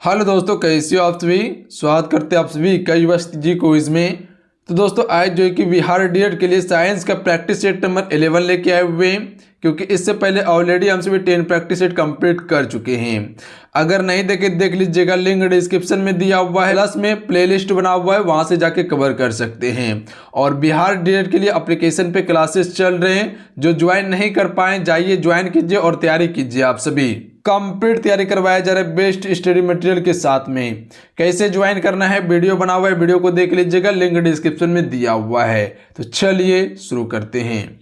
Hello दोस्तों, कैसे हो आप सभी। स्वागत करते हैं आप सभी कई वस्त जी क्विज में। तो दोस्तों आज जो है कि बिहार डीएड के लिए साइंस का प्रैक्टिस सेट नंबर 11 लेके आए हुए हैं, क्योंकि इससे पहले ऑलरेडी हम सभी 10 प्रैक्टिस सेट कंप्लीट कर चुके हैं। अगर नहीं देखे देख लीजिएगा, लिंक डिस्क्रिप्शन में दिया हुआ है, प्लस में प्लेलिस्ट बना हुआ है, वहां से जाके कवर कर सकते हैं। और बिहार डीएड के लिए एप्लीकेशन पे क्लासेस चल रहे हैं, जो ज्वाइन नहीं कर पाए जाइए ज्वाइन कीजिए और तैयारी कीजिए। आप सभी कंप्लीट तैयारी करवाया जा रहा है बेस्ट स्टडी मटेरियल के साथ में। कैसे ज्वाइन करना है वीडियो बना हुआ है, वीडियो को देख लीजिएगा, लिंक डिस्क्रिप्शन में दिया हुआ है। तो चलिए शुरू करते हैं।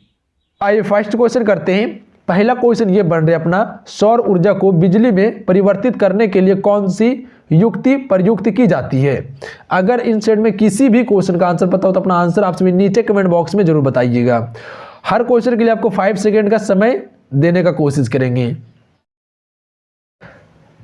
आइए फर्स्ट क्वेश्चन करते हैं। पहला क्वेश्चन ये बन रहा है अपना, सौर ऊर्जा को बिजली में परिवर्तित करने के लिए कौन सी युक्ति प्रयुक्त की जाती है। अगर इन सेट में किसी भी क्वेश्चन का आंसर पता हो तो अपना आंसर आप सभी नीचे कमेंट बॉक्स में जरूर बताइएगा। हर क्वेश्चन के लिए आपको 5 सेकेंड का समय देने का कोशिश करेंगे।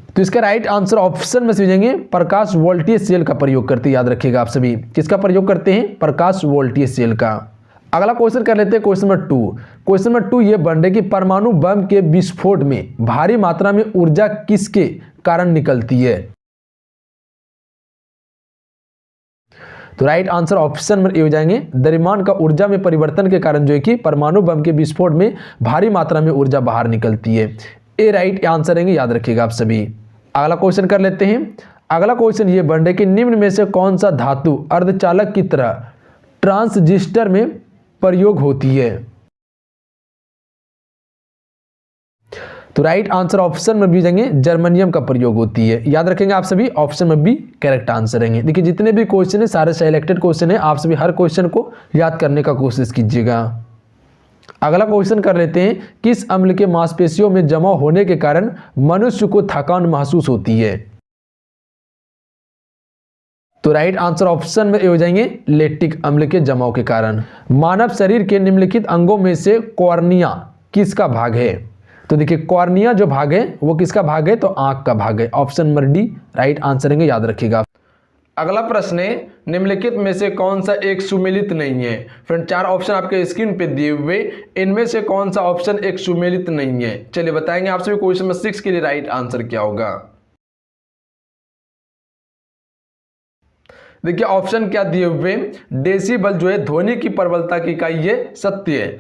तो इसका राइट आंसर ऑप्शन में समझेंगे प्रकाश वोल्टेज सेल का प्रयोग करते हैं। याद रखिएगा आप सभी, किसका प्रयोग करते हैं, प्रकाश वोल्टेज सेल का। अगला क्वेश्चन कर लेते हैं क्वेश्चन नंबर 2। क्वेश्चन नंबर 2 ये बन रहा है कि परमाणु बम के विस्फोट में भारी मात्रा में ऊर्जा किसके कारण निकलती है। तो राइट आंसर ऑप्शन में हो जाएंगे द्रव्यमान का ऊर्जा में परिवर्तन के कारण जो है कि परमाणु बम के विस्फोट में भारी मात्रा में ऊर्जा बाहर निकलती है। ए राइट आंसर रहेंगे, याद रखिएगा आप सभी। अगला क्वेश्चन कर लेते हैं। अगला क्वेश्चन ये बन रहा है कि निम्न में से कौन सा धातु अर्धचालक की तरह ट्रांजिस्टर में प्रयोग होती है। तो राइट आंसर ऑप्शन में भी जाएंगे जर्मेनियम का प्रयोग होती है। याद रखेंगे आप सभी, ऑप्शन में भी करेक्ट आंसर रहेंगे। देखिए जितने भी क्वेश्चन है सारे सिलेक्टेड क्वेश्चन है, आप सभी हर क्वेश्चन को याद करने का कोशिश कीजिएगा। अगला क्वेश्चन कर लेते हैं, किस अम्ल के मांसपेशियों में जमा होने के कारण मनुष्य को थकान महसूस होती है। तो राइट आंसर ऑप्शन में हो जाएंगे लैक्टिक अम्ल के जमाव के कारण। मानव शरीर के निम्नलिखित अंगों में से कॉर्निया किसका भाग है। तो देखिए कॉर्निया जो भाग है वो किसका भाग है, तो आंख का भाग है। Option number D right answer रहेंगे, याद रखिएगा। अगला प्रश्न है, निम्नलिखित में से कौन सा एक सुमेलित नहीं है। फ्रेंड 4 ऑप्शन आपके स्क्रीन पे दिए हुए, इनमें से कौन सा ऑप्शन एक सुमेलित नहीं है। चलिए बताएंगे आप सभी। क्वेश्चन नंबर 6 के लिए राइट आंसर क्या होगा। देखिए ऑप्शन क्या दिए हुए, डेसिबल जो है ध्वनि की प्रबलता की इकाई है, सत्य है।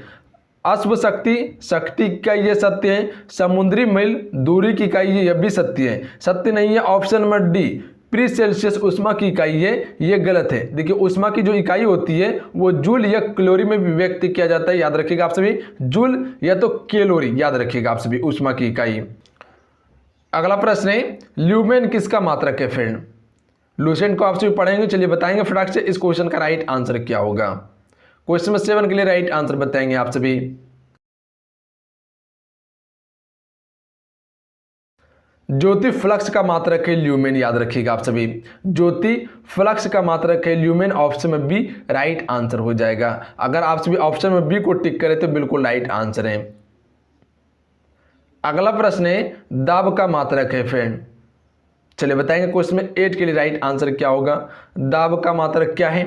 अश्व शक्ति शक्ति की इकाई है, सत्य है। समुद्री मील दूरी की इकाई है, यह भी सत्य है। सत्य नहीं है option number D pre Celsius उष्मा की इकाई है, ये गलत है। देखिए उष्मा की जो इकाई होती है वो जूल या कैलोरी में भी व्यक्त किया जाता है। याद रखिएगा आप सभी, जूल या तो कैलोरी, याद रखिएगा आप सभी उष्मा की इकाई। अगला प्रश्न है, ल्यूमेन किसका मात्रक है। फ्रेंड लूसेंट को आप सभी पढ़ेंगे, चलिए बताएंगे फटाक से इस क्वेश्चन का राइट आंसर क्या होगा। क्वेश्चन नंबर 7 के लिए राइट आंसर बताएंगे आप सभी। ज्योति फ्लक्स का मात्रक है ल्यूमेन, याद रखिएगा आप सभी। ज्योति फ्लक्स का मात्रक है ल्यूमेन, ऑप्शन में बी राइट आंसर हो जाएगा। अगर आप सभी ऑप्शन में बी को टिक करें तो बिल्कुल राइट आंसर है। अगला प्रश्न है, दाब का मात्रक है। फ्रेंड चलिए बताएंगे क्वेश्चन में 8 के लिए राइट आंसर क्या होगा। दाब का मात्रक क्या है।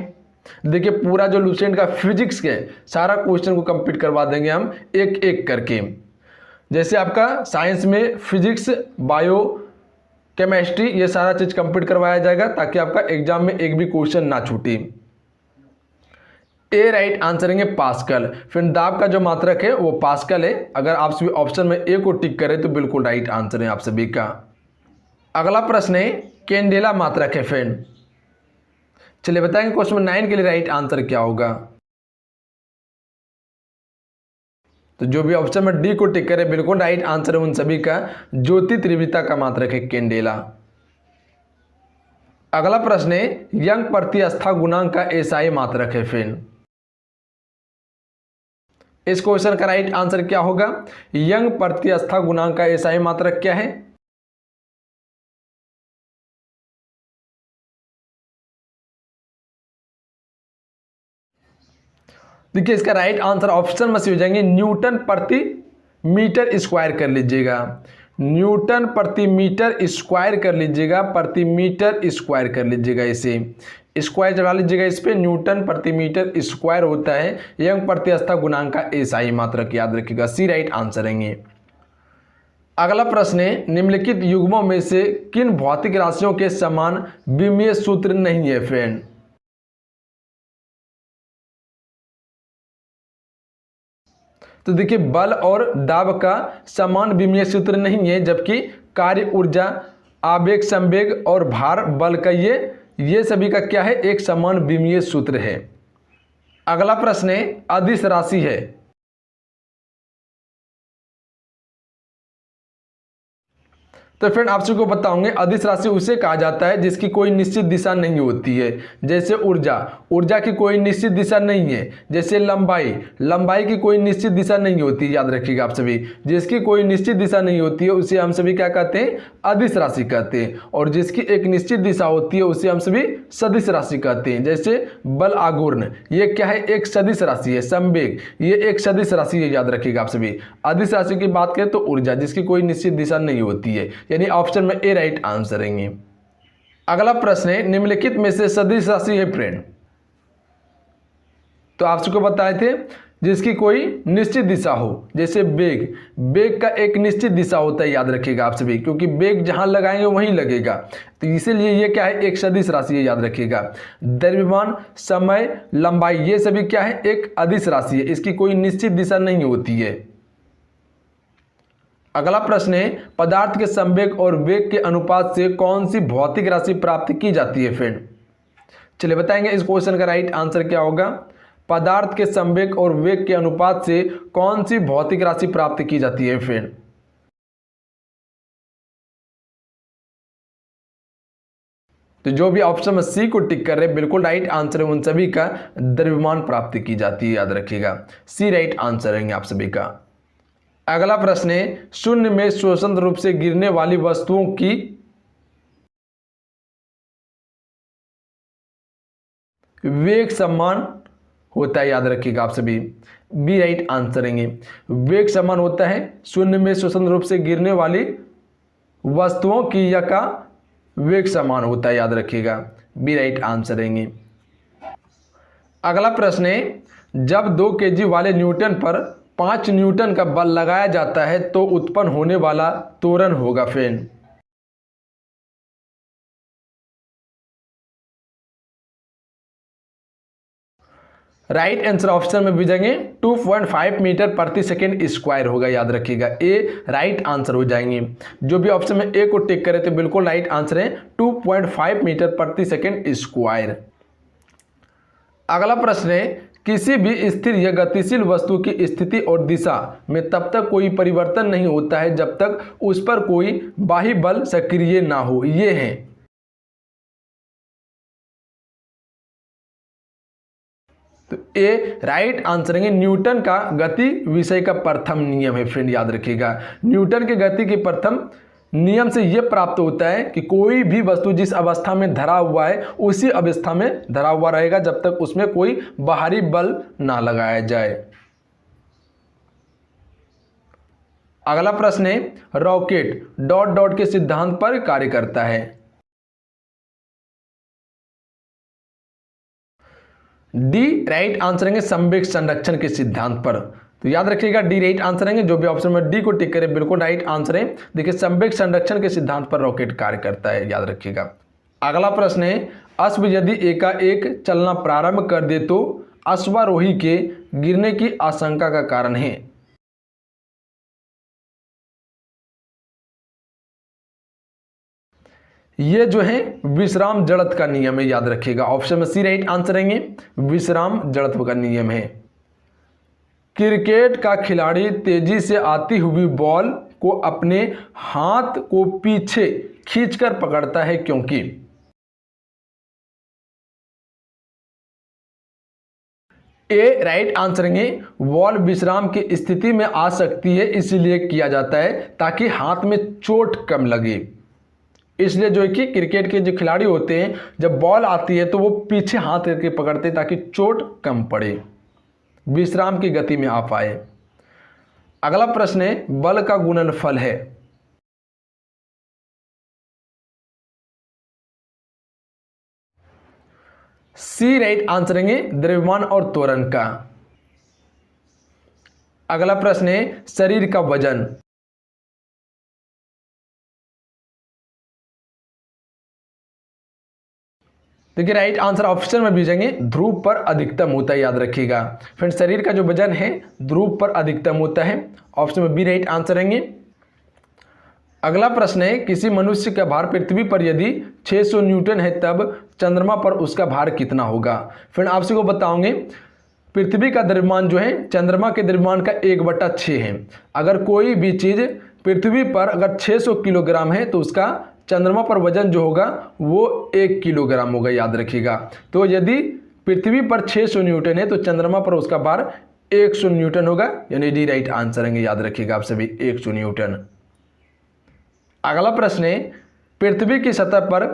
देखिए पूरा जो लूसेंट का फिजिक्स है सारा क्वेश्चन को कंप्लीट करवा देंगे हम एक एक करके। जैसे आपका साइंस में फिजिक्स, बायो, केमिस्ट्री, ये सारा चीज कंप्लीट करवाया जाएगा ताकि आपका एग्जाम में एक भी क्वेश्चन ना छूटे। ए राइट आंसर है पास्कल। फिर दाब का जो मात्रक है वो पास्कल है। अगर आप सभी ऑप्शन में ए को टिक करें तो बिल्कुल राइट आंसर है आप सभी का। अगला प्रश्न है, कैंडेला मात्रक है। फ्रेंड चलिए बताएंगे क्वेश्चन नंबर 9 के लिए राइट आंसर क्या होगा। तो जो भी ऑप्शन में डी को टिक करे बिल्कुल राइट आंसर है उन सभी का। ज्योति तीव्रता का मात्रक है कैंडेला। अगला प्रश्न है, यंग प्रतिस्थापन गुणांक का एसआई मात्रक है। फ्रेंड इस क्वेश्चन का राइट आंसर क्या होगा। यंग प्रतिस्थापन गुणांक का एसआई मात्रक क्या है। देखिए इसका राइट आंसर ऑप्शन में से हो जाएंगे न्यूटन प्रति मीटर स्क्वायर कर लीजिएगा। न्यूटन प्रति मीटर स्क्वायर कर लीजिएगा, प्रति मीटर स्क्वायर कर लीजिएगा, इसे स्क्वायर चढ़ा लीजिएगा इस पे। न्यूटन प्रति मीटर स्क्वायर होता है यंग प्रतिस्थापन गुणांक का एसआई मात्रक, याद रखिएगा। सी राइट आंसर रहेंगे। अगला प्रश्न है, निम्नलिखित युग्मों में से किन भौतिक राशियों के समान विमीय सूत्र नहीं है फ्रेंड? तो देखिए, बल और दाब का समान विमीय सूत्र नहीं है, जबकि कार्य ऊर्जा, आवेग संवेग और भार बल का ये सभी का क्या है, एक समान विमीय सूत्र है। अगला प्रश्न है, अदिश राशि है। तो फ्रेंड आप सबको बताऊंगे, अदिश राशि उसे कहा जाता है जिसकी कोई निश्चित दिशा नहीं होती है। जैसे ऊर्जा की कोई निश्चित दिशा नहीं है। जैसे लंबाई की कोई निश्चित दिशा नहीं होती है, याद रखिएगा आप सभी। जिसकी कोई निश्चित दिशा नहीं होती है उसे हम सभी क्या कहते हैं, अदिश राशि कहते हैं। और जिसकी एक निश्चित दिशा होती है उसे हम सभी सदिश राशि कहते हैं। जैसे बल आघूर्ण, ये क्या है, एक सदिश राशि है। संवेग, ये एक सदिश राशि है, याद रखिएगा आप सभी। अदिश राशि की बात करें तो ऊर्जा, जिसकी कोई निश्चित दिशा नहीं होती है, यानी ऑप्शन में ए राइट आंसर है। अगला प्रश्न है, निम्नलिखित में से सदिश राशि है फ्रेंड? तो आप सबको बताए थे जिसकी कोई निश्चित दिशा हो। जैसे बेग का एक निश्चित दिशा होता है, याद रखिएगा आप सभी, क्योंकि बेग जहां लगाएंगे वहीं लगेगा, तो इसीलिए ये क्या है, एक सदिश राशि है, याद रखिएगा। द्रव्यमान, समय, लंबाई, ये सभी क्या है, एक अदिश राशि है। इसकी कोई निश्चित दिशा नहीं होती है। अगला प्रश्न है, पदार्थ के संवेग और वेग के अनुपात से कौन सी भौतिक राशि प्राप्त की जाती है फ्रेंड? चलिए बताएंगे इस क्वेश्चन का राइट आंसर क्या होगा। पदार्थ के संवेग और वेग के अनुपात से कौन सी भौतिक राशि प्राप्त की जाती है फ्रेंड? तो जो भी ऑप्शन में सी को टिक कर रहे हैं बिल्कुल राइट आंसर है, उन सभी का द्रव्यमान प्राप्त की जाती है, याद रखिएगा। सी राइट आंसर रहेंगे आप सभी का। अगला प्रश्न है, शून्य में स्वतंत्र रूप से गिरने वाली वस्तुओं की वेग समान होता है, याद रखिएगा आप सभी। बी राइट आंसर रहेंगे। वेग समान होता है, शून्य में स्वतंत्र रूप से गिरने वाली वस्तुओं की या का वेग समान होता है, याद रखिएगा। बी राइट आंसर रहेंगे। अगला प्रश्न है, जब 2 kg वाले न्यूटन पर 5 न्यूटन का बल लगाया जाता है तो उत्पन्न होने वाला त्वरण होगा फ्रेंड? राइट आंसर ऑप्शन में भेजेंगे 2.5 मीटर प्रति सेकेंड स्क्वायर होगा, याद रखिएगा। ए राइट आंसर हो जाएंगे। जो भी ऑप्शन में ए को टिक करे तो बिल्कुल राइट आंसर है 2.5 मीटर प्रति सेकेंड स्क्वायर। अगला प्रश्न है, किसी भी स्थिर या गतिशील वस्तु की स्थिति और दिशा में तब तक कोई परिवर्तन नहीं होता है जब तक उस पर कोई बाह्य बल सक्रिय ना हो। ये है, तो ए राइट आंसर है न्यूटन का गति विषय का प्रथम नियम है फ्रेंड, याद रखिएगा। न्यूटन के गति के प्रथम नियम से यह प्राप्त होता है कि कोई भी वस्तु जिस अवस्था में धरा हुआ है उसी अवस्था में धरा हुआ रहेगा जब तक उसमें कोई बाहरी बल ना लगाया जाए। अगला प्रश्न है, रॉकेट ... के सिद्धांत पर कार्य करता है। डी राइट आंसर है संवेग संरक्षण के सिद्धांत पर। तो याद रखिएगा डी राइट आंसर है। जो भी ऑप्शन में डी को टिक करे बिल्कुल राइट आंसर है। देखिए, संवेग संरक्षण के सिद्धांत पर रॉकेट कार्य करता है, याद रखिएगा। अगला प्रश्न है, अश्व यदि एकाएक चलना प्रारंभ कर दे तो अश्वारोही के गिरने की आशंका का कारण है। ये जो है विश्राम जड़त्व का नियम है, याद रखिएगा। ऑप्शन में सी राइट आंसर रहेंगे, विश्राम जड़त्व का नियम है। क्रिकेट का खिलाड़ी तेजी से आती हुई बॉल को अपने हाथ को पीछे खींचकर पकड़ता है क्योंकि? ए राइट आंसर है, बॉल विश्राम की स्थिति में आ सकती है इसलिए किया जाता है ताकि हाथ में चोट कम लगे। इसलिए जो है कि क्रिकेट के जो खिलाड़ी होते हैं जब बॉल आती है तो वो पीछे हाथ करके पकड़ते हैं ताकि चोट कम पड़े, विश्राम की गति में आ पाए। अगला प्रश्न है, बल का गुणनफल है। सी राइट आंसर है, द्रव्यमान और त्वरण का। अगला प्रश्न है, शरीर का वजन। देखिए राइट आंसर ऑप्शन में भेजेंगे ध्रुव पर अधिकतम होता है, याद रखिएगा फ्रेंड्स। शरीर का जो वजन है ध्रुव पर अधिकतम होता है, ऑप्शन में बी राइट आंसर रहेंगे। अगला प्रश्न है किसी मनुष्य का भार पृथ्वी पर यदि 600 न्यूटन है तब चंद्रमा पर उसका भार कितना होगा। फ्रेंड आपसे को बताओगे पृथ्वी का द्रव्यमान जो है चंद्रमा के द्रव्यमान का 1/6 है। अगर कोई भी चीज़ पृथ्वी पर अगर 600 किलोग्राम है तो उसका चंद्रमा पर वजन जो होगा वो 1 किलोग्राम होगा, याद रखिएगा। तो यदि पृथ्वी पर 600 न्यूटन है तो चंद्रमा पर उसका भार 100 न्यूटन होगा, यानी डी राइट आंसर है, याद रखिएगा आप सभी 100 न्यूटन। अगला प्रश्न है पृथ्वी की सतह पर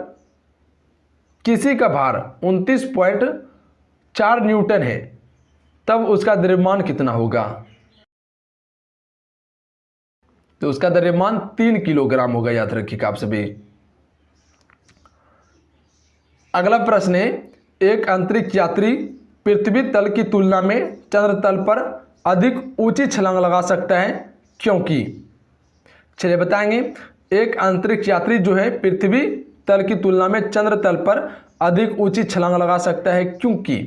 किसी का भार 29.4 न्यूटन है तब उसका द्रव्यमान कितना होगा। तो उसका द्रव्यमान 3 किलोग्राम होगा, याद रखिएगा आप सभी। अगला प्रश्न है एक अंतरिक्ष यात्री पृथ्वी तल की तुलना में चंद्र तल पर अधिक ऊंची छलांग लगा सकता है क्योंकि। चलिए बताएंगे। एक अंतरिक्ष यात्री जो है पृथ्वी तल की तुलना में चंद्र तल पर अधिक ऊंची छलांग लगा सकता है क्योंकि।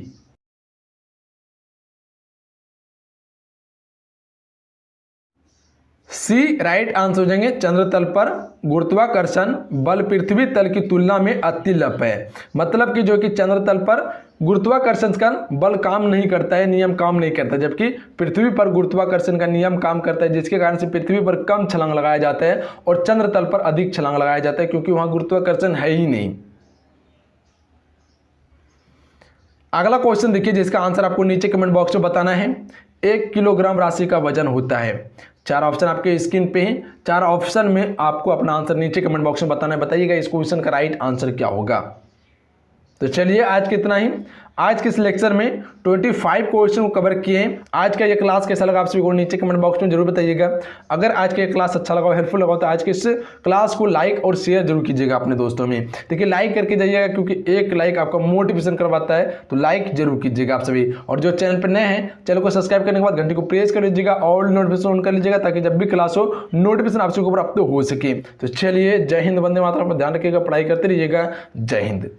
सी राइट आंसर हो जाएंगे चंद्र तल पर गुरुत्वाकर्षण बल पृथ्वी तल की तुलना में अतिलप है। मतलब कि जो कि चंद्र तल पर गुरुत्वाकर्षण का बल काम नहीं करता है, नियम काम नहीं करता, जबकि पृथ्वी पर गुरुत्वाकर्षण का नियम काम करता है, जिसके कारण से पृथ्वी पर कम छलांग लगाया जाता है और चंद्र तल पर अधिक छलांग लगाया जाता है क्योंकि वहां गुरुत्वाकर्षण है ही नहीं। अगला क्वेश्चन देखिए जिसका आंसर आपको नीचे कमेंट बॉक्स में बताना है। 1 किलोग्राम राशि का वजन होता है। 4 ऑप्शन आपके स्क्रीन पे हैं। 4 ऑप्शन में आपको अपना आंसर नीचे कमेंट बॉक्स में बताना है। बताइएगा इस क्वेश्चन का राइट आंसर क्या होगा। तो चलिए आज के इतना ही। आज के इस लेक्चर में 25 क्वेश्चन को कवर किए हैं। आज का ये क्लास कैसा लगा आप सभी को नीचे कमेंट बॉक्स में जरूर बताइएगा। अगर आज का ये क्लास अच्छा लगा, हेल्पफुल लगा तो आज के इस क्लास को लाइक और शेयर जरूर कीजिएगा अपने दोस्तों में। देखिए लाइक करके जाइएगा क्योंकि एक लाइक आपका मोटिवेशन करवाता है, तो लाइक जरूर कीजिएगा आप सभी। और जो चैनल पर नए हैं चैनल को सब्सक्राइब करने के बाद घंटी को प्रेस कर लीजिएगा और नोटिफिकेशन ऑन कर लीजिएगा ताकि जब भी क्लास हो नोटिफिकेशन आपसे ऊपर प्राप्त हो सके। तो चलिए जय हिंद, वंदे मातरम, ध्यान रखिएगा, पढ़ाई करते रहिएगा। जय हिंद।